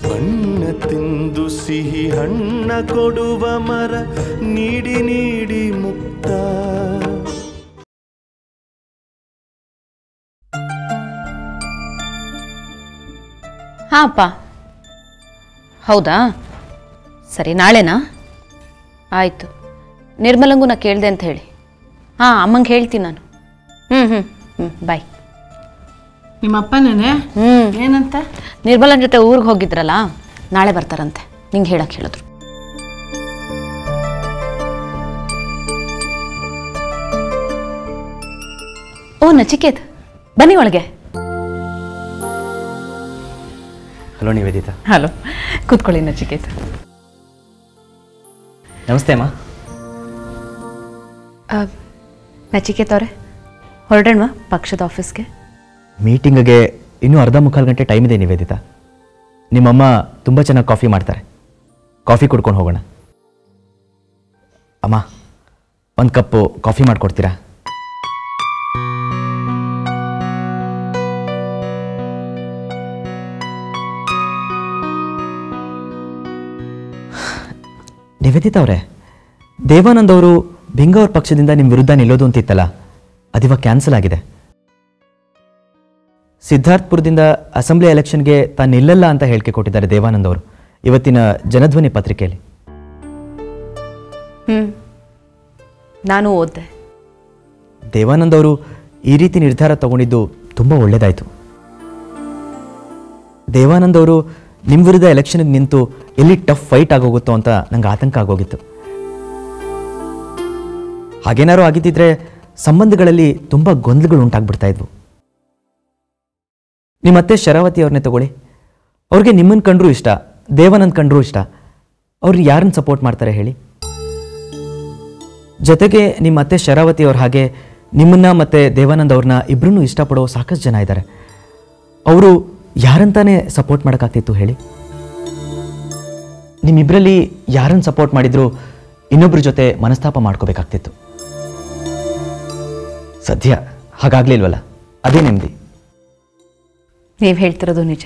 ಹಣ್ಣ ತಿಂದು ಸಿಹಿ ಹಣ್ಣ ಕೊಡುವ ಮರ ನೀಡಿ ನೀಡಿ ಮುಕ್ತ. ಹಾಂ ಅಪ್ಪ, ಹೌದಾ, ಸರಿ, ನಾಳೆನಾ? ಆಯಿತು, ನಿರ್ಮಲಂಗೂ ನಾ ಕೇಳಿದೆ ಅಂತ ಹೇಳಿ. ಹಾಂ, ಅಮ್ಮಂಗೆ ಹೇಳ್ತೀನಿ ನಾನು. ಬಾಯ್. ನಿಮ್ಮಪ್ಪನೇ ಏನಂತ? ನಿರ್ಮಲನ ಜೊತೆ ಊರಿಗೆ ಹೋಗಿದ್ರಲ್ಲ, ನಾಳೆ ಬರ್ತಾರಂತೆ, ನಿಂಗೆ ಹೇಳಕ್ಕೆ ಹೇಳಿದ್ರು. ಓ ನಚಿಕೇತ್, ಬನ್ನಿ ಒಳಗೆ. ಹಲೋ ನಿವೇದಿತಾ. ಹಲೋ, ಕೂತ್ಕೊಳ್ಳಿ ನಚಿಕೇತ್. ನಮಸ್ತೆ ಅಮ್ಮ. ನಚಿಕೇತ್ ಅವರೇ, ಹೊರಡೋಣವಾ ಪಕ್ಷದ ಆಫೀಸ್ಗೆ? ಮೀಟಿಂಗ್ಗೆ ಇನ್ನೂ ಅರ್ಧ ಮುಕ್ಕಾಲು ಗಂಟೆ ಟೈಮ್ ಇದೆ ನಿವೇದಿತಾ. ನಿಮ್ಮಮ್ಮ ತುಂಬ ಚೆನ್ನಾಗಿ ಕಾಫಿ ಮಾಡ್ತಾರೆ, ಕಾಫಿ ಕುಡ್ಕೊಂಡು ಹೋಗೋಣ. ಅಮ್ಮ, ಒಂದು ಕಪ್ಪು ಕಾಫಿ ಮಾಡಿಕೊಡ್ತೀರಾ? ನಿವೇದಿತಾ ಅವರೇ, ದೇವಾನಂದ್ ಅವರು ಬಿಂಗವ್ರ ಪಕ್ಷದಿಂದ ನಿಮ್ಮ ವಿರುದ್ಧ ನಿಲ್ಲೋದು ಅಂತಿತ್ತಲ್ಲ, ಅದಿವಾಗ ಕ್ಯಾನ್ಸಲ್ ಆಗಿದೆ. ಸಿದ್ಧಾರ್ಥಪುರದಿಂದ ಅಸೆಂಬ್ಲಿ ಎಲೆಕ್ಷನ್ಗೆ ತಾನು ನಿಲ್ಲಲ್ಲ ಅಂತ ಹೇಳಿಕೆ ಕೊಟ್ಟಿದ್ದಾರೆ ದೇವಾನಂದ್ ಅವರು ಇವತ್ತಿನ ಜನಧ್ವನಿ ಪತ್ರಿಕೆಯಲ್ಲಿ. ನಾನು ಓದಿದೆ. ದೇವಾನಂದ್ ಅವರು ಈ ರೀತಿ ನಿರ್ಧಾರ ತಗೊಂಡಿದ್ದು ತುಂಬ ಒಳ್ಳೆಯದಾಯಿತು. ದೇವಾನಂದ್ ಅವರು ನಿಮ್ಮ ವಿರುದ್ಧ ಎಲೆಕ್ಷನ್ಗೆ ನಿಂತು ಎಲ್ಲಿ ಟಫ್ ಫೈಟ್ ಆಗೋಗುತ್ತೋ ಅಂತ ನಂಗೆ ಆತಂಕ ಆಗೋಗಿತ್ತು. ಹಾಗೇನಾರು ಆಗಿದ್ದಿದ್ರೆ ಸಂಬಂಧಗಳಲ್ಲಿ ತುಂಬ ಗೊಂದಲಗಳು ಉಂಟಾಗ್ಬಿಡ್ತಾ ಇದ್ವು. ನಿಮ್ಮತ್ತೆ ಶರಾವತಿ ಅವ್ರನ್ನೇ ತಗೊಳ್ಳಿ, ಅವ್ರಿಗೆ ನಿಮ್ಮನ್ನು ಕಂಡ್ರೂ ಇಷ್ಟ, ದೇವಾನಂದ್ ಕಂಡ್ರೂ ಇಷ್ಟ. ಅವ್ರು ಯಾರನ್ನ ಸಪೋರ್ಟ್ ಮಾಡ್ತಾರೆ ಹೇಳಿ? ಜೊತೆಗೆ ನಿಮ್ಮ ಅತ್ತೆ ಶರಾವತಿ ಅವ್ರ ಹಾಗೆ ನಿಮ್ಮನ್ನ ಮತ್ತು ದೇವಾನಂದ್ ಅವ್ರನ್ನ ಇಬ್ಬರನ್ನೂ ಇಷ್ಟಪಡೋ ಸಾಕಷ್ಟು ಜನ ಇದ್ದಾರೆ. ಅವರು ಯಾರಂತಾನೆ ಸಪೋರ್ಟ್ ಮಾಡೋಕ್ಕಾಗ್ತಿತ್ತು ಹೇಳಿ? ನಿಮ್ಮಿಬ್ಬರಲ್ಲಿ ಯಾರನ್ನು ಸಪೋರ್ಟ್ ಮಾಡಿದ್ರು ಇನ್ನೊಬ್ಬರ ಜೊತೆ ಮನಸ್ತಾಪ ಮಾಡ್ಕೋಬೇಕಾಗ್ತಿತ್ತು. ಸದ್ಯ ಹಾಗಾಗ್ಲಿಲ್ವಲ್ಲ, ಅದೇ ನೆಮ್ಮದಿ. ನೀವು ಹೇಳ್ತಿರೋದು ನಿಜ.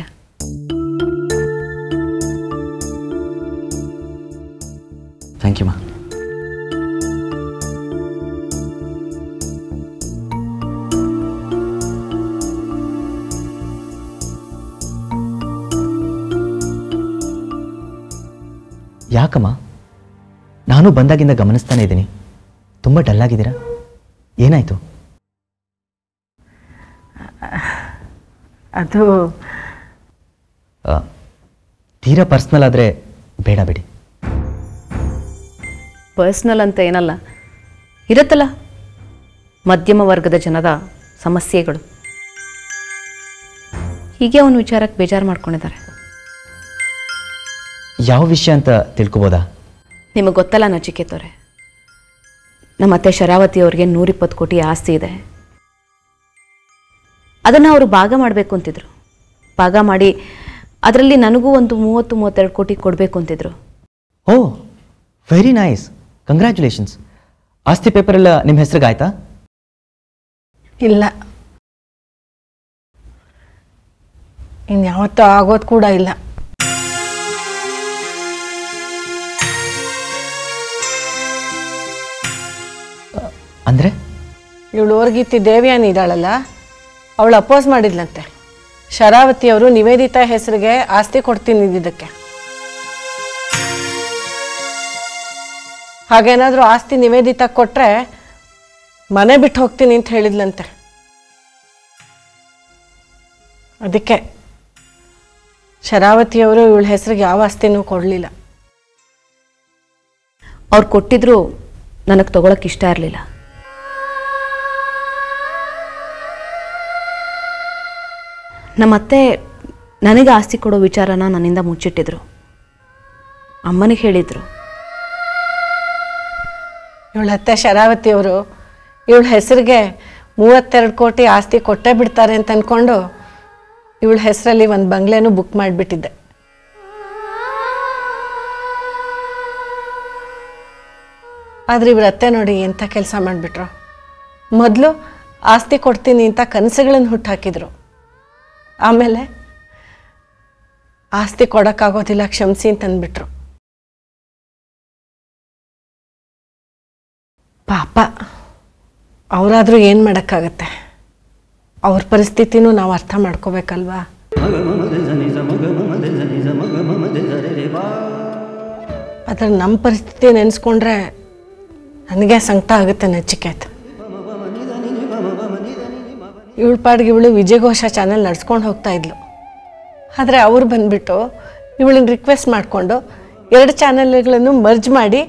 ಥ್ಯಾಂಕ್ ಯು ಮಾ. ಯಾಕಮ್ಮ? ನಾನು ಬಂದಾಗಿಂದ ಗಮನಿಸ್ತಾನೆ ಇದ್ದೀನಿ, ತುಂಬ ಡಲ್ ಆಗಿದ್ದೀರಾ, ಏನಾಯಿತು? ಅದು ತೀರಾ ಪರ್ಸ್ನಲ್ ಆದರೆ ಬೇಡ ಬಿಡಿ. ಪರ್ಸ್ನಲ್ ಅಂತ ಏನಲ್ಲ, ಇರುತ್ತಲ್ಲ ಮಧ್ಯಮ ವರ್ಗದ ಜನದ ಸಮಸ್ಯೆಗಳು. ಹೀಗೆ ಅವನ ವಿಚಾರಕ್ಕೆ ಬೇಜಾರು ಮಾಡ್ಕೊಂಡಿದ್ದಾರೆ. ಯಾವ ವಿಷಯ ಅಂತ ತಿಳ್ಕೊಬೋದಾ? ನಿಮಗೆ ಗೊತ್ತಲ್ಲ ನಚಿಕೇತವ್ರೆ, ನಮ್ಮ ಅತ್ತೆ ಶರಾವತಿ ಅವ್ರಿಗೆ 120 ಕೋಟಿ ಆಸ್ತಿ ಇದೆ. ಅದನ್ನು ಅವರು ಭಾಗ ಮಾಡಬೇಕು ಅಂತಿದ್ರು. ಭಾಗ ಮಾಡಿ ಅದರಲ್ಲಿ ನನಗೂ ಒಂದು 30-32 ಕೋಟಿ ಕೊಡಬೇಕು ಅಂತಿದ್ರು. ಓ, ವೆರಿ ನೈಸ್, ಕಂಗ್ರ್ಯಾಚುಲೇಷನ್ಸ್. ಆಸ್ತಿ ಪೇಪರೆಲ್ಲ ನಿಮ್ಮ ಹೆಸರಿಗೆ ಆಯ್ತಾ? ಇಲ್ಲ, ಇನ್ಯಾವತ್ತೂ ಆಗೋದು ಕೂಡ ಇಲ್ಲ. ಅಂದರೆ ಇವಳು ಓರ್ಗೀತಿ ದೇವ್ಯಾನಿ ಇದ್ದಾಳಲ್ಲ, ಅವಳು ಅಪೋಸ್ ಮಾಡಿದ್ಲಂತೆ. ಶರಾವತಿ ಅವರು ನಿವೇದಿತಾ ಹೆಸರಿಗೆ ಆಸ್ತಿ ಕೊಡ್ತೀನಿ ಇದ್ದಿದ್ದಕ್ಕೆ. ಹಾಗೇನಾದರೂ ಆಸ್ತಿ ನಿವೇದಿತಾ ಕೊಟ್ಟರೆ ಮನೆ ಬಿಟ್ಟು ಹೋಗ್ತೀನಿ ಅಂತ ಹೇಳಿದ್ಲಂತೆ. ಅದಕ್ಕೆ ಶರಾವತಿಯವರು ಇವಳ ಹೆಸರಿಗೆ ಯಾವ ಆಸ್ತಿನೂ ಕೊಡಲಿಲ್ಲ. ಅವ್ರು ಕೊಟ್ಟಿದ್ರು ನನಗೆ ತಗೊಳಕ್ಕೆ ಇಷ್ಟ ಇರಲಿಲ್ಲ. ನಮ್ಮತ್ತೆ ನನಗೆ ಆಸ್ತಿ ಕೊಡೋ ವಿಚಾರನ ನನ್ನಿಂದ ಮುಚ್ಚಿಟ್ಟಿದ್ರು. ಅಮ್ಮನಿಗೆ ಹೇಳಿದರು. ಇವಳ ಅತ್ತೆ ಶರಾವತಿಯವರು ಇವಳ ಹೆಸರಿಗೆ 32 ಕೋಟಿ ಆಸ್ತಿ ಕೊಟ್ಟೇ ಬಿಡ್ತಾರೆ ಅಂತ ಅಂದ್ಕೊಂಡು ಇವಳ ಹೆಸರಲ್ಲಿ ಒಂದು ಬಂಗ್ಲೆನೂ ಬುಕ್ ಮಾಡಿಬಿಟ್ಟಿದ್ದೆ. ಆದರೆ ಇವ್ರ ಅತ್ತೆ ನೋಡಿ ಎಂಥ ಕೆಲಸ ಮಾಡಿಬಿಟ್ರು. ಮೊದಲು ಆಸ್ತಿ ಕೊಡ್ತೀನಿ ಅಂತ ಕನಸುಗಳನ್ನು ಹುಟ್ಟಾಕಿದ್ರು. ಆಮೇಲೆ ಆಸ್ತಿ ಕೊಡೋಕ್ಕಾಗೋದಿಲ್ಲ, ಕ್ಷಮಿಸಿ ಅಂತಂದ್ಬಿಟ್ರು. ಪಾಪ ಅವರಾದರೂ ಏನು ಮಾಡೋಕ್ಕಾಗತ್ತೆ, ಅವ್ರ ಪರಿಸ್ಥಿತಿನೂ ನಾವು ಅರ್ಥ ಮಾಡ್ಕೋಬೇಕಲ್ವಾ. ಆದರೆ ನಮ್ಮ ಪರಿಸ್ಥಿತಿ ನೆನೆಸ್ಕೊಂಡ್ರೆ ನನಗೆ ಸಂಕಟ ಆಗುತ್ತೆ ನಚಿಕೇತ್. ಇವಳ ಪಾಡಿಗೆ ಇವಳು ವಿಜಯಘೋಷ ಚಾನೆಲ್ ನಡ್ಸ್ಕೊಂಡು ಹೋಗ್ತಾ ಇದ್ಲು. ಆದರೆ ಅವ್ರು ಬಂದುಬಿಟ್ಟು ಇವಳನ್ನ ರಿಕ್ವೆಸ್ಟ್ ಮಾಡಿಕೊಂಡು 2 ಚಾನೆಲ್ಗಳನ್ನು ಮರ್ಜ್ ಮಾಡಿ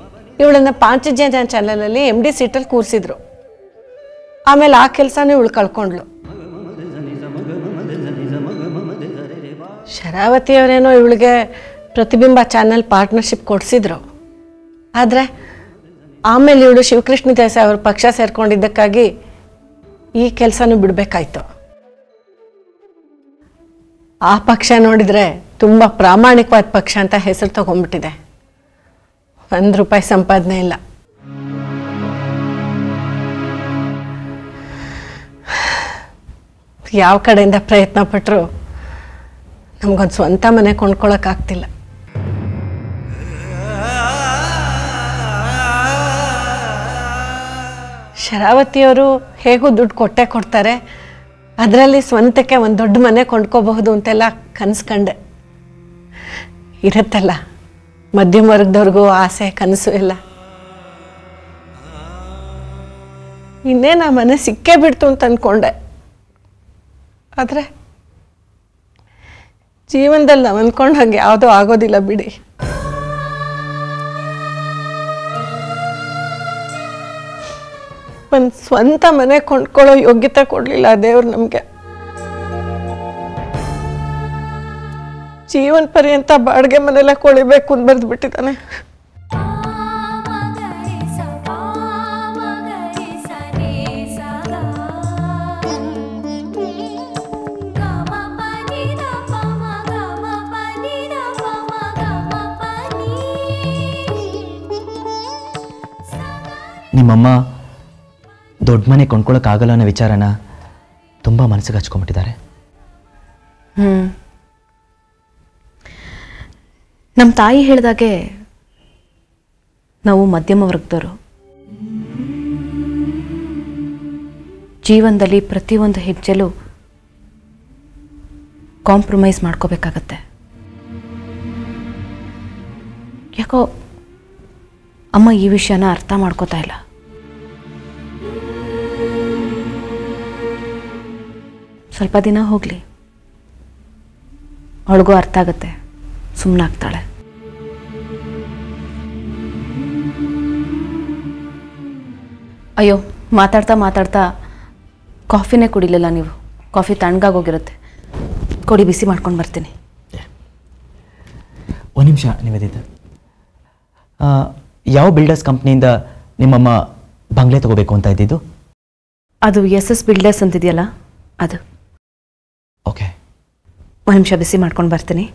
ಇವಳನ್ನು ಪಾಂಚಜನ್ಯ ಚಾನಲಲ್ಲಿ MD ಸೀಟಲ್ಲಿ ಕೂರಿಸಿದ್ರು. ಆಮೇಲೆ ಆ ಕೆಲಸನೂ ಇವಳು ಕಳ್ಕೊಂಡ್ಳು. ಶರಾವತಿಯವರೇನೋ ಇವಳಿಗೆ ಪ್ರತಿಬಿಂಬ ಚಾನಲ್ ಪಾರ್ಟ್ನರ್ಶಿಪ್ ಕೊಡಿಸಿದ್ರು. ಆದರೆ ಆಮೇಲೆ ಇವಳು ಶಿವಕೃಷ್ಣ ದೇಸಾಯಿ ಅವ್ರ ಪಕ್ಷ ಸೇರ್ಕೊಂಡಿದ್ದಕ್ಕಾಗಿ ಈ ಕೆಲಸನೂ ಬಿಡಬೇಕಾಯ್ತು. ಆ ಪಕ್ಷ ನೋಡಿದರೆ ತುಂಬ ಪ್ರಾಮಾಣಿಕವಾದ ಪಕ್ಷ ಅಂತ ಹೆಸರು ತಗೊಂಡ್ಬಿಟ್ಟಿದೆ. ₹1 ಸಂಪಾದನೆ ಇಲ್ಲ. ಯಾವ ಕಡೆಯಿಂದ ಪ್ರಯತ್ನ ಪಟ್ಟರು ನಮಗೊಂದು ಸ್ವಂತ ಮನೆ ಕೊಂಡ್ಕೊಳ್ಳೋಕ್ಕಾಗ್ತಿಲ್ಲ. ಶರಾವತಿಯವರು ಹೇಗೂ ದುಡ್ಡು ಕೊಟ್ಟೇ ಕೊಡ್ತಾರೆ, ಅದರಲ್ಲಿ ಸ್ವಂತಕ್ಕೆ ಒಂದು ದೊಡ್ಡ ಮನೆ ಕೊಂಡ್ಕೋಬಹುದು ಅಂತೆಲ್ಲ ಕನಸು ಕಂಡೆ. ಇರುತ್ತಲ್ಲ ಮಧ್ಯಮ ವರ್ಗದವ್ರಿಗೂ ಆಸೆ ಕನಸು ಎಲ್ಲ. ಇನ್ನೇನು ಆ ಮನೆ ಸಿಕ್ಕೇ ಬಿಡ್ತು ಅಂತ ಅಂದ್ಕೊಂಡೆ. ಆದರೆ ಜೀವನದಲ್ಲಿ ನಾವು ಅಂದ್ಕೊಂಡು ಹಾಗೆ ಯಾವುದೂ ಆಗೋದಿಲ್ಲ ಬಿಡಿ. ಒಂದು ಸ್ವಂತ ಮನೆ ಕೊಂಡ್ಕೊಳ್ಳೋ ಯೋಗ್ಯತೆ ಕೊಡಲಿಲ್ಲ ದೇವ್ರು ನಮಗೆ. ಜೀವನ ಪರ್ಯಂತ ಬಾಡಿಗೆ ಮನೆಲ್ಲ ಕೊಳಿಬೇಕು ಅಂತ ಬರೆದು ಬಿಟ್ಟಿದ್ದಾನೆ. ನಿಮ್ಮಮ್ಮ ದೊಡ್ಡ ಮನೆ ಕೊಂಡ್ಕೊಳ್ಳೋಕ್ಕಾಗಲ್ಲ ಅನ್ನೋ ವಿಚಾರನ ತುಂಬ ಮನಸ್ಸಿಗೆ ಹಚ್ಕೊಂಡ್ಬಿಟ್ಟಿದ್ದಾರೆ. ನಮ್ಮ ತಾಯಿ ಹೇಳಿದಾಗೆ ನಾವು ಮಧ್ಯಮ ವರ್ಗದವರು. ಜೀವನದಲ್ಲಿ ಪ್ರತಿಯೊಂದು ಹೆಜ್ಜೆಲೂ ಕಾಂಪ್ರಮೈಸ್ ಮಾಡ್ಕೋಬೇಕಾಗತ್ತೆ. ಯಾಕೋ ಅಮ್ಮ ಈ ವಿಷಯನ ಅರ್ಥ ಮಾಡ್ಕೋತಾ ಇಲ್ಲ. ಸ್ವಲ್ಪ ದಿನ ಹೋಗಲಿ, ಅವಳಿಗೂ ಅರ್ಥ ಆಗುತ್ತೆ, ಸುಮ್ಮನಾಗ್ತಾಳೆ. ಅಯ್ಯೋ, ಮಾತಾಡ್ತಾ ಮಾತಾಡ್ತಾ ಕಾಫಿನೇ ಕುಡಿಲಿಲ್ಲ ನೀವು. ಕಾಫಿ ತಣ್ಣಗಾಗೋಗಿರುತ್ತೆ, ಕೊಡಿ, ಬಿಸಿ ಮಾಡ್ಕೊಂಡು ಬರ್ತೀನಿ. ಒಂದು ನಿಮಿಷ ನಿವೇದಿತ, ಯಾವ ಬಿಲ್ಡರ್ಸ್ ಕಂಪ್ನಿಯಿಂದ ನಿಮ್ಮಮ್ಮ ಬಂಗ್ಲೆ ತಗೋಬೇಕು ಅಂತ ಇದ್ದಿದ್ದು? ಅದು SS ಬಿಲ್ಡರ್ಸ್ ಅಂತಿದೆಯಲ್ಲ, ಅದು. ಓಕೆ, ಒಂದು ನಿಮಿಷ ಬಿಸಿ ಮಾಡ್ಕೊಂಡು ಬರ್ತೀನಿ.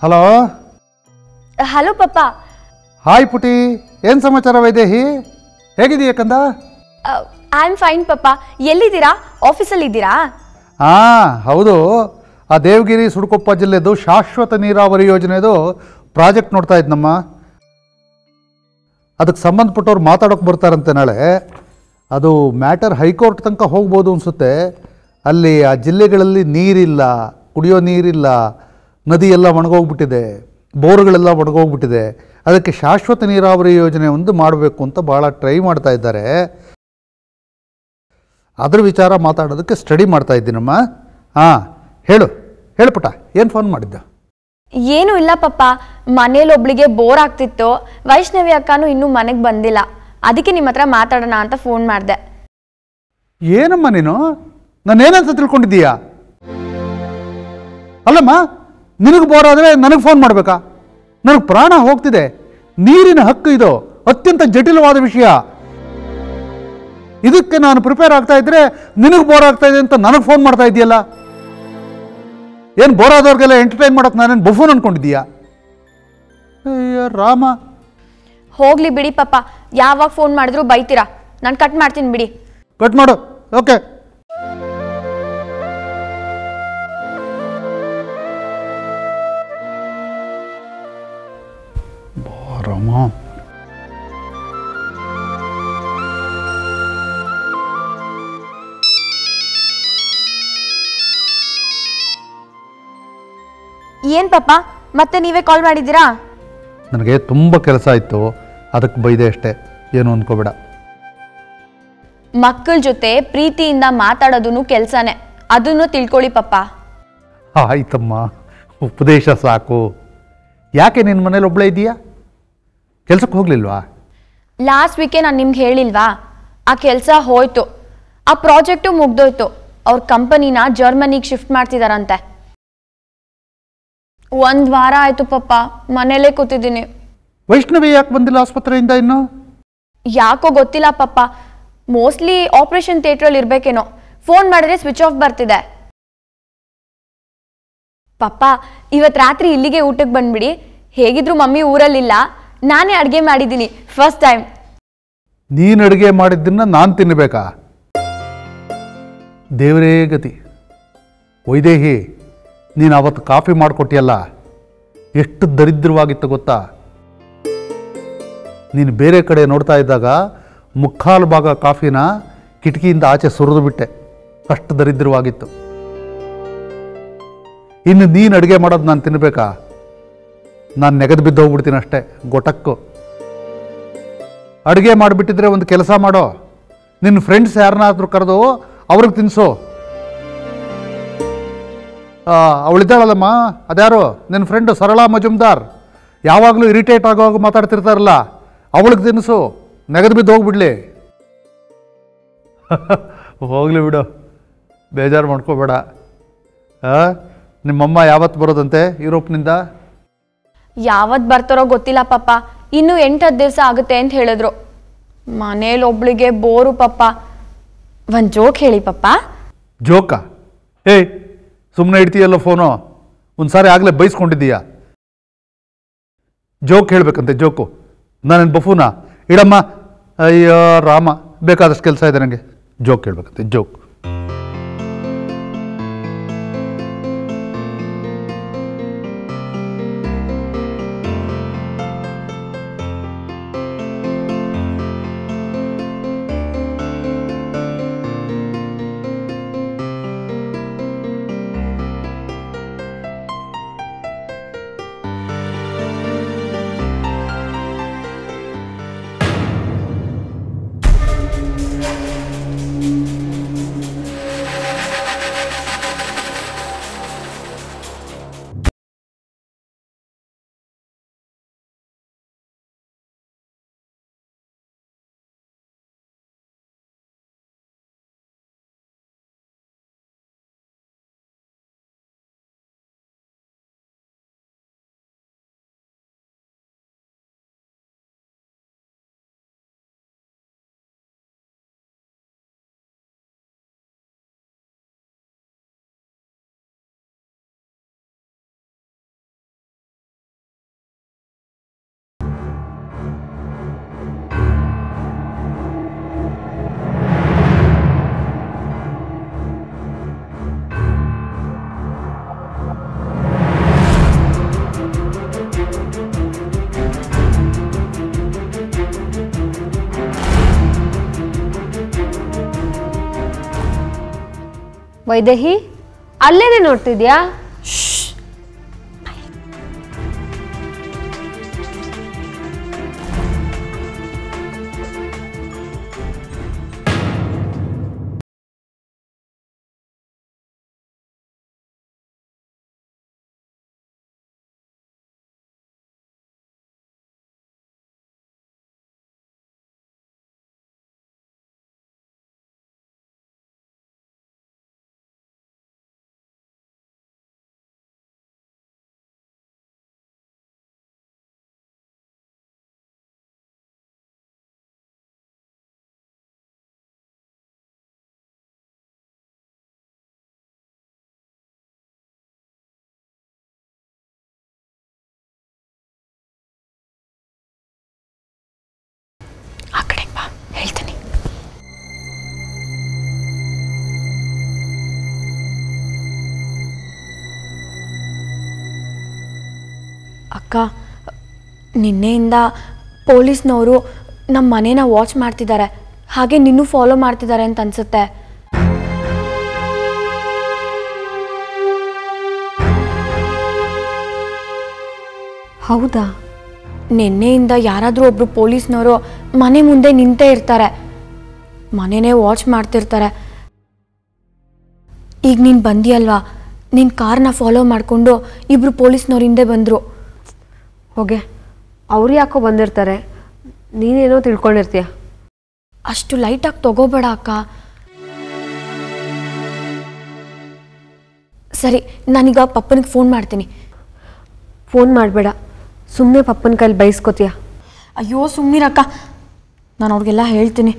ಹಲೋ. ಹಲೋ ಪಪ್ಪ. ಹಾಯ್ ಪುಟಿ, ಏನು ಸಮಾಚಾರ ವೈದೇಹಿ? ಹೇಗಿದೆಯಾ ಕಂದ? ಐ ಆಮ್ ಫೈನ್ ಪಪ್ಪ. ಎಲ್ಲಿದ್ದೀರಾ? ಆಫೀಸಲ್ಲಿ ಇದ್ದೀರಾ? ಹೌದು. ಆ ದೇವಗಿರಿ ಸುಡುಕೊಪ್ಪ ಜಿಲ್ಲೆದು ಶಾಶ್ವತ ನೀರಾವರಿ ಯೋಜನೆದು ಪ್ರಾಜೆಕ್ಟ್ ನೋಡ್ತಾ ಇದ್ನಮ್ಮ. ಅದಕ್ಕೆ ಸಂಬಂಧಪಟ್ಟವ್ರು ಮಾತಾಡೋಕೆ ಬರ್ತಾರಂತೆ ನಾಳೆ. ಅದು ಮ್ಯಾಟರ್ ಹೈಕೋರ್ಟ್ ತನಕ ಹೋಗ್ಬೋದು ಅನಿಸುತ್ತೆ. ಅಲ್ಲಿ ಆ ಜಿಲ್ಲೆಗಳಲ್ಲಿ ನೀರಿಲ್ಲ, ಕುಡಿಯೋ ನೀರಿಲ್ಲ, ನದಿ ಎಲ್ಲ ಒಣಗೋಗ್ಬಿಟ್ಟಿದೆ, ಬೋರ್ಗಳೆಲ್ಲ ಒಣಗೋಗ್ಬಿಟ್ಟಿದೆ. ಅದಕ್ಕೆ ಶಾಶ್ವತ ನೀರಾವರಿ ಯೋಜನೆ ಒಂದು ಮಾಡಬೇಕು ಅಂತ ಭಾಳ ಟ್ರೈ ಮಾಡ್ತಾ ಇದ್ದಾರೆ. ಅದ್ರ ವಿಚಾರ ಮಾತಾಡೋದಕ್ಕೆ ಸ್ಟಡಿ ಮಾಡ್ತಾ ಇದ್ದೀನಮ್ಮ. ಹಾಂ, ಹೇಳು ಪುಟ್ಟ, ಏನು ಫೋನ್ ಮಾಡಿದ್ದ? ಏನು ಇಲ್ಲ ಪಪ್ಪ, ಮನೇಲಿ ಒಬ್ಳಿಗೆ ಬೋರ್ ಆಗ್ತಿತ್ತು. ವೈಷ್ಣವಿ ಅಕ್ಕನೂ ಇನ್ನೂ ಮನೆಗೆ ಬಂದಿಲ್ಲ, ಅದಕ್ಕೆ ನಿಮ್ಮ ಹತ್ರ ಮಾತಾಡೋಣ ಅಂತ ಫೋನ್ ಮಾಡಿದೆ. ಏನಮ್ಮ ನೀನು ನಾನೇನಂತ ತಿಳ್ಕೊಂಡಿದ್ದೀಯಾ? ಅಲ್ಲಮ್ಮ, ನಿನಗೆ ಬೋರ್ ಆದರೆ ನನಗೆ ಫೋನ್ ಮಾಡಬೇಕಾ? ನನಗೆ ಪ್ರಾಣ ಹೋಗ್ತಿದೆ. ನೀರಿನ ಹಕ್ಕು ಇದು ಅತ್ಯಂತ ಜಟಿಲವಾದ ವಿಷಯ. ಇದಕ್ಕೆ ನಾನು ಪ್ರಿಪೇರ್ ಆಗ್ತಾ ಇದ್ರೆ ನಿನಗೆ ಬೋರ್ ಆಗ್ತಾ ಇದೆ ಅಂತ ನನಗೆ ಫೋನ್ ಮಾಡ್ತಾ ಇದೆಯಲ್ಲ. ಏನು ಬೋರ್ ಆದವ್ರಿಗೆಲ್ಲ ಎಂಟರ್ಟೈನ್ ಮಾಡೋಕೆ ನಾನೇನು ಬಫೂನ್ ಅನ್ಕೊಂಡಿದ್ದೀಯಾ? ಅಯ್ಯ ರಾಮ. ಹೋಗ್ಲಿ ಬಿಡಿ ಪಪ್ಪ, ಯಾವಾಗ ಫೋನ್ ಮಾಡಿದ್ರು ಬೈತೀರಾ. ನಾನು ಕಟ್ ಮಾಡ್ತೀನಿ ಬಿಡಿ. ಕಟ್ ಮಾಡು. ಓಕೆ. ರಾಮ, ಏನ್ ಪಪ್ಪ, ಮತ್ತೆ ನೀವೇ ಕಾಲ್ ಮಾಡಿದ್ದೀರಾ? ನನಗೆ ತುಂಬ ಕೆಲಸ ಇತ್ತು, ಅದಕ್ಕೆ ಬೈದೆ ಅಷ್ಟೇ, ಏನು ಅಂದ್ಕೋಬೇಡ. ಮಕ್ಕಳ ಜೊತೆ ಪ್ರೀತಿಯಿಂದ ಮಾತಾಡೋದನ್ನು ಕೆಲಸನೇ, ಅದನ್ನು ತಿಳ್ಕೊಳ್ಳಿ ಪಪ್ಪ. ಆಯ್ತಮ್ಮ, ಉಪದೇಶ ಸಾಕು. ಯಾಕೆ ನಿನ್ನ ಮನೇಲಿ ಒಬ್ಬಳೇ ಇದೆಯಾ? ಕೆಲಸಕ್ಕೆ ಹೋಗ್ಲಿಲ್ವಾ? ಲಾಸ್ಟ್ ವೀಕೆ ನಾನು ನಿಮ್ಗೆ ಹೇಳಿಲ್ವಾ, ಆ ಕೆಲಸ ಹೋಯ್ತು, ಆ ಪ್ರಾಜೆಕ್ಟು ಮುಗ್ದೋಯ್ತು. ಅವ್ರ ಕಂಪನಿನ ಜರ್ಮನಿಗೆ ಶಿಫ್ಟ್ ಮಾಡ್ತಿದಾರಂತೆ. 1 ವಾರ ಆಯ್ತು ಪಪ್ಪ, ಮನೇಲೇ ಕೂತಿದ್ದೀನಿ. ವೈಷ್ಣವಿ ಯಾಕೆ ಬಂದಿಲ್ಲ ಆಸ್ಪತ್ರೆಯಿಂದ ಇನ್ನು? ಯಾಕೋ ಗೊತ್ತಿಲ್ಲ ಪಪ್ಪ, ಮೋಸ್ಟ್ಲಿ ಆಪರೇಷನ್ ಥಿಯೇಟ್ರಲ್ಲಿ ಇರ್ಬೇಕೇನೋ. ಫೋನ್ ಮಾಡಿದ್ರೆ ಸ್ವಿಚ್ ಆಫ್ ಬರ್ತಿದೆ. ಪಪ್ಪ, ಇವತ್ತು ರಾತ್ರಿ ಇಲ್ಲಿಗೆ ಊಟಕ್ಕೆ ಬಂದ್ಬಿಡಿ. ಹೇಗಿದ್ರು ಮಮ್ಮಿ ಊರಲ್ಲಿಲ್ಲ, ನಾನೇ ಅಡುಗೆ ಮಾಡಿದ್ದೀನಿ ಫಸ್ಟ್ ಟೈಮ್. ನೀನು ಅಡುಗೆ ಮಾಡಿದ್ದನ್ನ ನಾನು ತಿನ್ನಬೇಕಾ? ದೇವರೇ ಗತಿ. ವೈದೇಹಿ, ನೀನು ಅವತ್ತು ಕಾಫಿ ಮಾಡಿಕೊಟ್ಟಿಯಲ್ಲ, ಎಷ್ಟು ದರಿದ್ರವಾಗಿತ್ತು ಗೊತ್ತಾ? ನೀನು ಬೇರೆ ಕಡೆ ನೋಡ್ತಾ ಇದ್ದಾಗ ಮುಕ್ಕಾಲು ಭಾಗ ಕಾಫಿನ ಕಿಟಕಿಯಿಂದ ಆಚೆ ಸುರಿದು ಬಿಟ್ಟೆ, ಅಷ್ಟು ದರಿದ್ರವಾಗಿತ್ತು. ಇನ್ನು ನೀನು ಅಡುಗೆ ಮಾಡೋದು ನಾನು ತಿನ್ನಬೇಕಾ? ನಾನು ನೆಗೆದು ಬಿದ್ದು ಹೋಗ್ಬಿಡ್ತೀನಿ ಅಷ್ಟೇ, ಗೊಟಕ್ಕು. ಅಡುಗೆ ಮಾಡಿಬಿಟ್ಟಿದ್ರೆ ಒಂದು ಕೆಲಸ ಮಾಡೋ, ನಿನ್ನ ಫ್ರೆಂಡ್ಸ್ ಯಾರನ್ನಾದ್ರೂ ಕರೆದು ಅವ್ರಿಗೆ ತಿನ್ನಿಸು. ಅವಳಿದ್ದಾಳಲ್ಲಮ್ಮ, ಅದ್ಯಾರು ನಿನ್ನ ಫ್ರೆಂಡು ಸರಳಾ ಮಜುಮ್ದಾರ್, ಯಾವಾಗಲೂ ಇರಿಟೇಟ್ ಆಗೋವಾಗ ಮಾತಾಡ್ತಿರ್ತಾರಲ್ಲ, ಅವಳಿಗೆ ತಿನ್ನಿಸು, ನೆಗೆದು ಬಿದ್ದು ಹೋಗ್ಬಿಡ್ಲಿ. ಹೋಗಲಿ ಬಿಡು, ಬೇಜಾರು ಮಾಡ್ಕೋಬೇಡ. ನಿಮ್ಮಮ್ಮ ಯಾವತ್ತು ಬರೋದಂತೆ ಯುರೋಪ್ನಿಂದ? ಯಾವತ್ತು ಬರ್ತಾರೋ ಗೊತ್ತಿಲ್ಲ ಪಪ್ಪ, ಇನ್ನೂ 8-10 ದಿವಸ ಆಗುತ್ತೆ ಅಂತ ಹೇಳಿದ್ರು. ಮನೇಲಿ ಒಬ್ಳಿಗೆ ಬೋರು ಪಪ್ಪ. ಒಂದು ಜೋಕ್ ಹೇಳಿ ಪಪ್ಪ. ಜೋಕಾ? ಏಯ್, ಸುಮ್ಮನೆ ಇಡ್ತೀಯಲ್ಲ ಫೋನು, ಒಂದು ಸಾರಿ ಆಗಲೇ ಬೈಸ್ಕೊಂಡಿದ್ದೀಯಾ. Joke ಹೇಳಬೇಕಂತೆ, joke. ನಾನೇನು ಬಫೂನ? ಇಡಮ್ಮ. ಅಯ್ಯೋ ರಾಮ, ಬೇಕಾದಷ್ಟು ಕೆಲಸ ಇದೆ ನನಗೆ. Joke ಹೇಳ್ಬೇಕಂತೆ, joke. ವೈದೇಹಿ, ಅಲ್ಲೇನೆ ನೋಡ್ತಿದ್ಯಾ? ಅಕ್ಕ, ನಿನ್ನೆಯಿಂದ ಪೊಲೀಸ್ನವರು ನಮ್ಮ ಮನೇನ ವಾಚ್ ಮಾಡ್ತಿದ್ದಾರೆ, ಹಾಗೆ ನಿನ್ನೂ ಫಾಲೋ ಮಾಡ್ತಿದ್ದಾರೆ ಅಂತ ಅನ್ಸುತ್ತೆ. ಹೌದಾ? ನಿನ್ನೆಯಿಂದ ಯಾರಾದರೂ ಒಬ್ರು ಪೊಲೀಸ್ನವರು ಮನೆ ಮುಂದೆ ನಿಂತೇ ಇರ್ತಾರೆ, ಮನೆನೇ ವಾಚ್ ಮಾಡ್ತಿರ್ತಾರೆ. ಈಗ ನೀನು ಬಂದಿಯಲ್ವಾ, ನಿನ್ನ ಕಾರ್ನ ಫಾಲೋ ಮಾಡಿಕೊಂಡು ಇಬ್ಬರು ಪೊಲೀಸ್ನವ್ರ ಹಿಂದೆ ಬಂದರು. ಹೋಗೆ, ಅವ್ರು ಯಾಕೋ ಬಂದಿರ್ತಾರೆ, ನೀನೇನೋ ತಿಳ್ಕೊಂಡಿರ್ತೀಯ. ಅಷ್ಟು ಲೈಟಾಗಿ ತಗೋಬೇಡ ಅಕ್ಕ. ಸರಿ, ನಾನೀಗ ಪಪ್ಪನಿಗೆ ಫೋನ್ ಮಾಡ್ತೀನಿ. ಫೋನ್ ಮಾಡಬೇಡ, ಸುಮ್ಮನೆ ಪಪ್ಪನ ಕೈಲಿ ಬೈಸ್ಕೋತೀಯ. ಅಯ್ಯೋ ಸುಮ್ಮನಿರಕ್ಕ, ನಾನು ಅವ್ರಿಗೆಲ್ಲ ಹೇಳ್ತೀನಿ.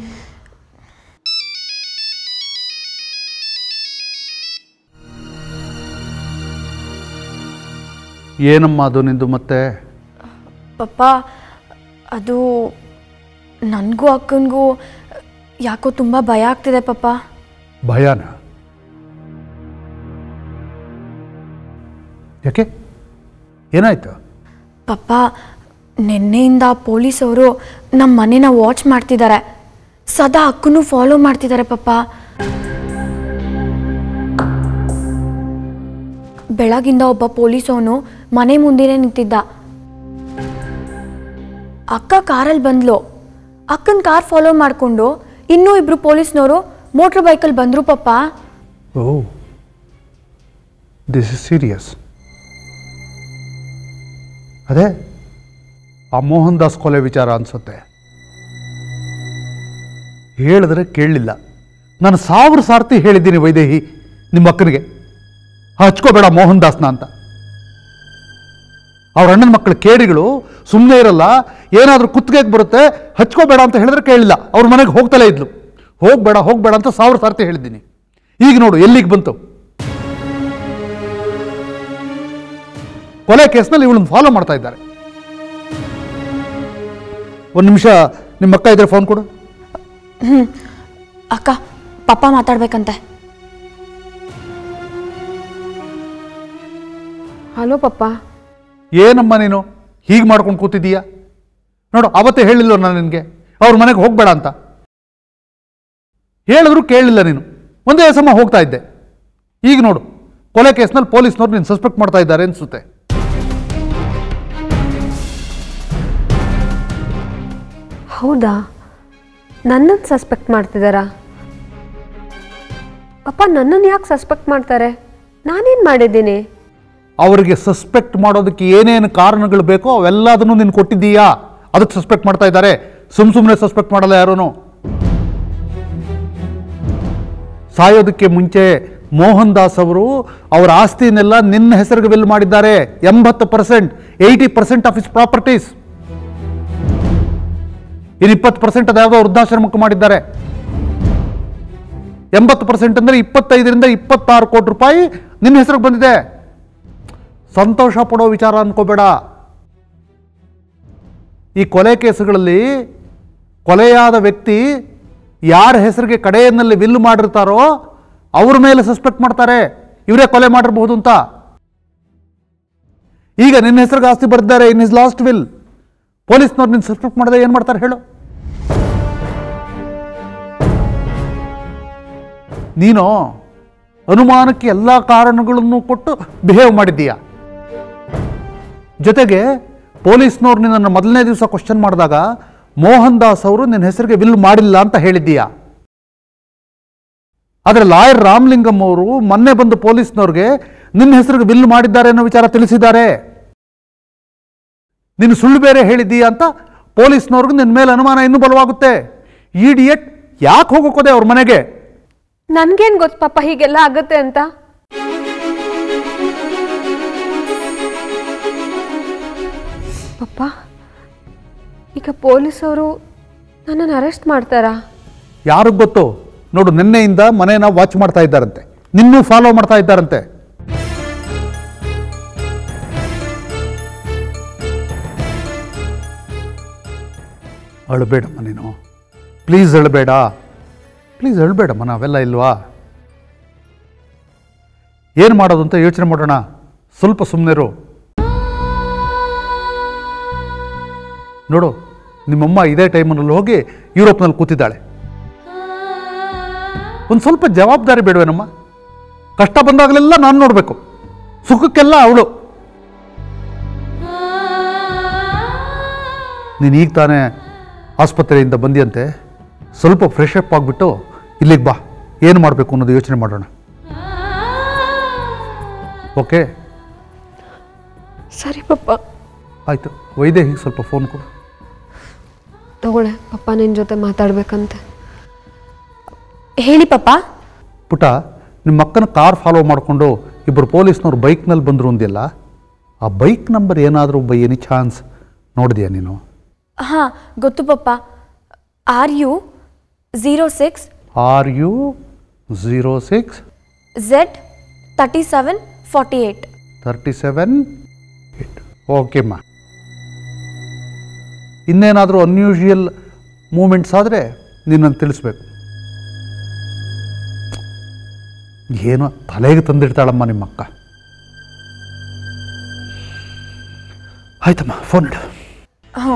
ಏನಮ್ಮ ಅದು ನಿಂದು ಮತ್ತೆ? ಪಪ್ಪ, ಅದು ನನಗೂ ಅಕ್ಕನಿಗೂ ಯಾಕೋ ತುಂಬ ಭಯ ಆಗ್ತಿದೆ ಪಪ್ಪ. ಭಯನ? ಯಾಕೆ, ಏನಾಯ್ತು? ಪಪ್ಪ, ನಿನ್ನೆಯಿಂದ ಪೊಲೀಸವರು ನಮ್ಮ ಮನೇನ ವಾಚ್ ಮಾಡ್ತಿದ್ದಾರೆ, ಸದಾ ಅಕ್ಕನೂ ಫಾಲೋ ಮಾಡ್ತಿದ್ದಾರೆ ಪಪ್ಪ. ಬೆಳಗಿಂದ ಒಬ್ಬ ಪೊಲೀಸವನು ಮನೆ ಮುಂದೆನೇ ನಿಂತಿದ್ದ. ಅಕ್ಕ ಕಾರಲ್ಲಿ ಬಂದ್ಲು, ಅಕ್ಕನ ಕಾರ್ ಫಾಲೋ ಮಾಡಿಕೊಂಡು ಇನ್ನೂ ಇಬ್ರು ಪೊಲೀಸ್ನವರು ಮೋಟ್ರ್ ಬೈಕಲ್ಲಿ ಬಂದರು ಪಪ್ಪ. ಓ, ದಿಸ್ ಇಸ್ ಸೀರಿಯಸ್. ಅದೇ ಆ ಮೋಹನ್ ದಾಸ್ ಕೊಲೆ ವಿಚಾರ ಅನ್ಸುತ್ತೆ. ಹೇಳಿದ್ರೆ ಕೇಳಲಿಲ್ಲ. ನಾನು 1000 ಸಾರ್ತಿ ಹೇಳಿದ್ದೀನಿ ವೈದೇಹಿ ನಿಮ್ಮ ಅಕ್ಕನಿಗೆ, ಹಚ್ಕೋಬೇಡ ಮೋಹನ್ ದಾಸ್ನ ಅಂತ. ಅವ್ರ ಅಣ್ಣನ ಮಕ್ಕಳ ಕೇಡಿಗಳು ಸುಮ್ಮನೆ ಇರಲ್ಲ, ಏನಾದರೂ ಕುತ್ತಿಗೆಗೆ ಬರುತ್ತೆ, ಹಚ್ಕೋಬೇಡ ಅಂತ ಹೇಳಿದ್ರೆ ಕೇಳಿಲ್ಲ. ಅವ್ರ ಮನೆಗೆ ಹೋಗ್ತಲೇ ಇದ್ಲು. ಹೋಗ್ಬೇಡ ಹೋಗ್ಬೇಡ ಅಂತ 1000 ಸಾರ್ತಿ ಹೇಳಿದ್ದೀನಿ. ಈಗ ನೋಡು ಎಲ್ಲಿಗೆ ಬಂತು. ಕೊಲೆ ಕೇಸ್ನಲ್ಲಿ ಇವಳನ್ನು ಫಾಲೋ ಮಾಡ್ತಾ ಇದ್ದಾರೆ. ಒಂದು ನಿಮಿಷ ನಿಮ್ಮ ಅಕ್ಕ ಇದ್ರೆ ಫೋನ್ ಕೊಡು. ಅಕ್ಕ, ಪಪ್ಪ ಮಾತಾಡ್ಬೇಕಂತೆ. ಹಲೋ ಪಪ್ಪ. ಏನಮ್ಮ ನೀನು ಹೀಗೆ ಮಾಡ್ಕೊಂಡು ಕೂತಿದ್ದೀಯಾ? ನೋಡು, ಅವತ್ತೇ ಹೇಳಿಲ್ಲ ನಾನು ನಿನಗೆ ಅವ್ರ ಮನೆಗೆ ಹೋಗ್ಬೇಡ ಅಂತ. ಹೇಳಿದ್ರು ಕೇಳಲಿಲ್ಲ ನೀನು, ಒಂದೇ ಸಮ ಹೋಗ್ತಾ ಇದ್ದೆ. ಈಗ ನೋಡು, ಕೊಲೆ ಕೇಸ್ನಲ್ಲಿ ಪೊಲೀಸ್ನವ್ರು ನೀನು ಸಸ್ಪೆಕ್ಟ್ ಮಾಡ್ತಾ ಇದ್ದಾರೆ ಅನಿಸುತ್ತೆ. ಹೌದಾ? ನನ್ನನ್ನು ಸಸ್ಪೆಕ್ಟ್ ಮಾಡ್ತಿದ್ದಾರಾ? ಪಪ್ಪ, ನನ್ನನ್ನು ಯಾಕೆ ಸಸ್ಪೆಕ್ಟ್ ಮಾಡ್ತಾರೆ? ನಾನೇನು ಮಾಡಿದ್ದೀನಿ? ಅವರಿಗೆ ಸಸ್ಪೆಕ್ಟ್ ಮಾಡೋದಕ್ಕೆ ಏನೇನು ಕಾರಣಗಳು ಬೇಕೋ ಅವೆಲ್ಲದನ್ನು ನೀನು ಕೊಟ್ಟಿದ್ದೀಯಾ, ಅದಕ್ಕೆ ಸಸ್ಪೆಕ್ಟ್ ಮಾಡ್ತಾ ಇದ್ದಾರೆ. ಸುಮ್ಮನೆ ಸಸ್ಪೆಕ್ಟ್ ಮಾಡಲ್ಲ ಯಾರೂ. ಸಾಯೋದಕ್ಕೆ ಮುಂಚೆ ಮೋಹನ್ ದಾಸ್ ಅವರು ಅವರ ಆಸ್ತಿನೆಲ್ಲ ನಿನ್ನ ಹೆಸರಿಗೆ ವಿಲ್ ಮಾಡಿದ್ದಾರೆ. 80%, 80% ಆಫ್ ಇಸ್ ಪ್ರಾಪರ್ಟೀಸ್. ಇನ್ನು 20% ಅದ್ಯಾವುದೋ ವೃದ್ಧಾಶ್ರಮಕ್ಕೆ ಮಾಡಿದ್ದಾರೆ. 80% ಅಂದರೆ 25ರಿಂದ 26 ಕೋಟಿ ರೂಪಾಯಿ ನಿನ್ನ ಹೆಸರಿಗೆ ಬಂದಿದೆ. ಸಂತೋಷ ಪಡೋ ವಿಚಾರ ಅನ್ಕೋಬೇಡ. ಈ ಕೊಲೆ ಕೇಸುಗಳಲ್ಲಿ ಕೊಲೆಯಾದ ವ್ಯಕ್ತಿ ಯಾರ ಹೆಸರಿಗೆ ಕಡೆಯಲ್ಲಿ ವಿಲ್ ಮಾಡಿರ್ತಾರೋ ಅವ್ರ ಮೇಲೆ ಸಸ್ಪೆಕ್ಟ್ ಮಾಡ್ತಾರೆ, ಇವರೇ ಕೊಲೆ ಮಾಡಿರಬಹುದು ಅಂತ. ಈಗ ನಿನ್ನ ಹೆಸರಿಗೆ ಆಸ್ತಿ ಬರ್ದಿದ್ದಾರೆ ಇನ್ ಹಿಸ್ ಲಾಸ್ಟ್ ವಿಲ್. ಪೊಲೀಸ್ನವ್ರು ನಿನ್ನ ಸಸ್ಪೆಕ್ಟ್ ಮಾಡಿದ್ರೆ ಏನು ಮಾಡ್ತಾರೆ ಹೇಳು? ನೀನು ಅನುಮಾನಕ್ಕೆ ಎಲ್ಲ ಕಾರಣಗಳನ್ನು ಕೊಟ್ಟು ಬಿಹೇವ್ ಮಾಡಿದ್ದೀಯ. ಜೊತೆಗೆ ಪೊಲೀಸ್ನವ್ರು ನಿನ್ನನ್ನು ಮೊದಲನೇ ದಿವಸ ಕ್ವಶನ್ ಮಾಡಿದಾಗ ಮೋಹನ್ ದಾಸ್ ಅವರು ನಿನ್ನ ಹೆಸರಿಗೆ ವಿಲ್ ಮಾಡಿಲ್ಲ ಅಂತ ಹೇಳಿದ್ದೀಯ. ಆದರೆ ಲಾಯರ್ ರಾಮಲಿಂಗಂ ಅವರು ಮೊನ್ನೆ ಬಂದು ಪೊಲೀಸ್ನವ್ರಿಗೆ ನಿನ್ನ ಹೆಸರಿಗೆ ವಿಲ್ ಮಾಡಿದ್ದಾರೆ ಅನ್ನೋ ವಿಚಾರ ತಿಳಿಸಿದ್ದಾರೆ. ನೀನು ಸುಳ್ಳು ಬೇರೆ ಹೇಳಿದ್ದೀಯ ಅಂತ ಪೊಲೀಸ್ನವ್ರಿಗೂ ನಿನ್ನ ಮೇಲೆ ಅನುಮಾನ ಇನ್ನೂ ಬಲವಾಗುತ್ತೆ. ಈಡಿಯಟ್, ಯಾಕೆ ಹೋಗೋಕೋದೆ ಅವ್ರ ಮನೆಗೆ? ನನ್ಗೇನು ಗೊತ್ತು ಪಾಪ ಹೀಗೆಲ್ಲ ಆಗುತ್ತೆ ಅಂತ? ಪಪ್ಪ, ಈಗ ಪೊಲೀಸವರು ನನ್ನನ್ನು ಅರೆಸ್ಟ್ ಮಾಡ್ತಾರಾ? ಯಾರಿಗೆ ಗೊತ್ತು? ನೋಡು, ನಿನ್ನೆಯಿಂದ ಮನೇನ ವಾಚ್ ಮಾಡ್ತಾ ಇದ್ದಾರಂತೆ, ನಿನ್ನೂ ಫಾಲೋ ಮಾಡ್ತಾ ಇದ್ದಾರಂತೆ. ಅಳಬೇಡಮ್ಮ ನೀನು, ಪ್ಲೀಸ್ ಅಳಬೇಡ, ಪ್ಲೀಸ್ ಅಳಬೇಡಮ್ಮ. ನಾವೆಲ್ಲ ಇಲ್ವಾ? ಏನು ಮಾಡೋದು ಅಂತ ಯೋಚನೆ ಮಾಡೋಣ. ಸ್ವಲ್ಪ ಸುಮ್ಮನಿರು. ನೋಡು, ನಿಮ್ಮಮ್ಮ ಇದೇ ಟೈಮಲ್ಲಿ ಹೋಗಿ ಯುರೋಪ್ನಲ್ಲಿ ಕೂತಿದ್ದಾಳೆ. ಒಂದು ಸ್ವಲ್ಪ ಜವಾಬ್ದಾರಿ ಬೇಡವೇನಮ್ಮ? ಕಷ್ಟ ಬಂದಾಗಲೆಲ್ಲ ನಾನು ನೋಡಬೇಕು, ಸುಖಕ್ಕೆಲ್ಲ ಅವಳು. ನೀನು ಈಗ ತಾನೇ ಆಸ್ಪತ್ರೆಯಿಂದ ಬಂದಿಯಂತೆ, ಸ್ವಲ್ಪ ಫ್ರೆಶ್ ಅಪ್ ಆಗಿಬಿಟ್ಟು ಇಲ್ಲಿಗೆ ಬಾ, ಏನು ಮಾಡಬೇಕು ಅನ್ನೋದು ಯೋಚನೆ ಮಾಡೋಣ. ಓಕೆ? ಸರಿ ಪಪ್ಪ. ಆಯಿತು. ವೈದೇಹಿಗೆ ಸ್ವಲ್ಪ ಫೋನ್ ಕೊಡು. ತಗೊಳ್ಳೆ, ಪಪ್ಪ ನಿನ್ನ ಜೊತೆ ಮಾತಾಡ್ಬೇಕಂತೆ. ಹೇಳಿ ಪಪ್ಪ. ಪುಟ, ನಿಮ್ಮ ಅಕ್ಕನ ಕಾರ್ ಫಾಲೋ ಮಾಡಿಕೊಂಡು ಇಬ್ಬರು ಪೊಲೀಸ್ನವ್ರು ಬೈಕ್ನಲ್ಲಿ ಬಂದರು ಅಂದಿಲ್ಲ, ಆ ಬೈಕ್ ನಂಬರ್ ಏನಾದರೂ ಬೈ ಎನಿ ಚಾನ್ಸ್ ನೋಡಿದೆಯಾ ನೀನು? ಹಾಂ ಗೊತ್ತು ಪಪ್ಪ. RU06 RU06 Z3748. 37. ಓಕೆಮ್ಮ. ಇನ್ನೇನಾದರೂ ಅನ್ಯೂಶುವಲ್ ಮೂಮೆಂಟ್ಸ್ ಆದರೆ ನಿನ್ನನ್ನು ತಿಳಿಸ್ಬೇಕು. ಏನೋ ತಲೆಗೆ ತಂದಿಡ್ತಾಳಮ್ಮ ನಿಮ್ಮಕ್ಕ. ಆಯ್ತಮ್ಮ, ಫೋನ್ ಇಡು. ಹ್ಞೂ